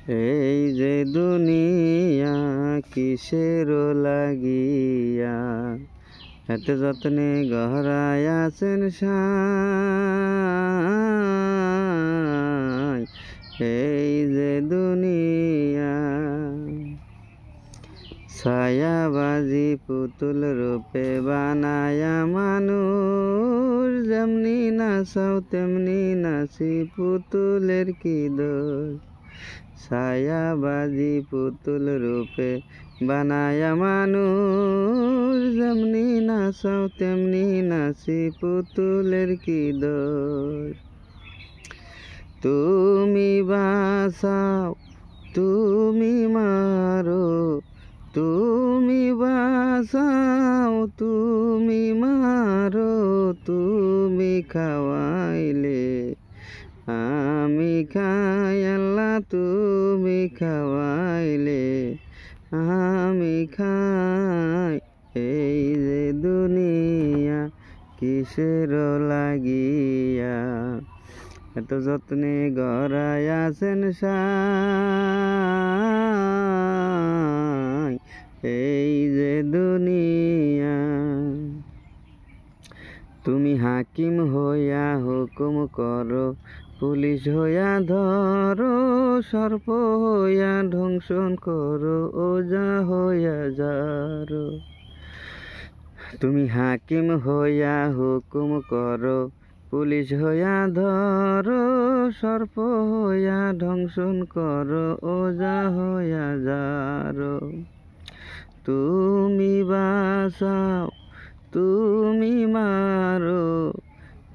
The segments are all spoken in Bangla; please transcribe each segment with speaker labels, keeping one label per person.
Speaker 1: এই যে দুনিয়া কিসের লাগিয়া এত যত্নে গহরায় আছেন সাই। এই যে দুনিয়া ছায়াবাজি পুতুল রূপে বানায়া মানুষ, যেমনি নাচাও তেমনি নাচি পুতুলের কি দোষ। ছায়াবাজি পুতুল রূপে বানায়া মানুষ, যেমনি নাচাও তেমনি নাচি পুতুলের কি দোষ। তুমি বাঁচাও তুমি মারো, তুমি বাঁচাও তুমি মারো, তুমি খাওয়াইলে আমি খাই আল্লাহ, তুমি খাওয়াইলে আমি খাই। এই যে দুনিয়া কিসের লাগিয়া এত যত্নে গড়ায় আছেন সাই। এই যে দুনিয়া তুমি হাকিম হইয়া হুকুম করো, পুলিশ হইয়া ধরো, সর্প হইয়া ধ্বংসন করো, ওজা হইয়া যারো। তুমি হাকিম হইয়া হুকুম করো, পুলিশ হইয়া ধরো, সর্প হইয়া ধ্বংসন করো, ওজা হইয়া যারো। তুমি বাঁচাও তুমি মারো,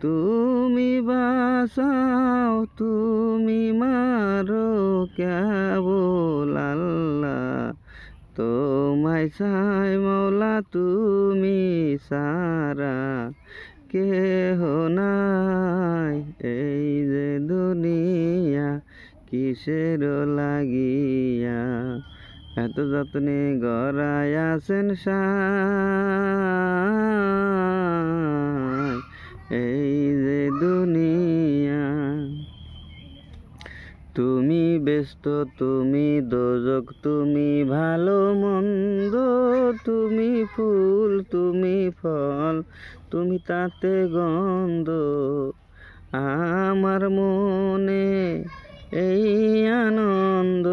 Speaker 1: তুমি বাঁচাও তুমি মারো, কেবল আল্লাহ তোমায় চাই মৌলা, তুমি সারা কেহ নাই। এই যে দুনিয়া কিসের লাগিয়া এত যত্নে গড়ায় আছেন সাই। এই যে দুনিয়া তুমি ব্যস্ত তুমি দোজক, তুমি ভালো মন্দ, তুমি ফুল তুমি ফল, তুমি তাতে গন্ধ। আমার মনে এই আনন্দ,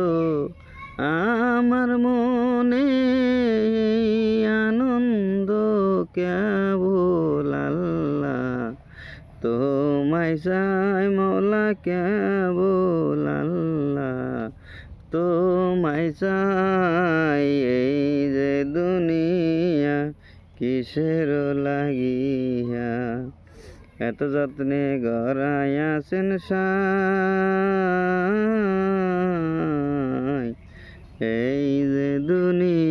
Speaker 1: আমার মনে এই আনন্দ, কেবল আল্লাহ তোমায় চাই মৌলা, কেবল আল্লাহ তোমায় চাই। এই যে দুনিয়া কিসের লাগিয়া এত যত্নে গড়ায় আছেন সাই। এই যে দুনিয়া।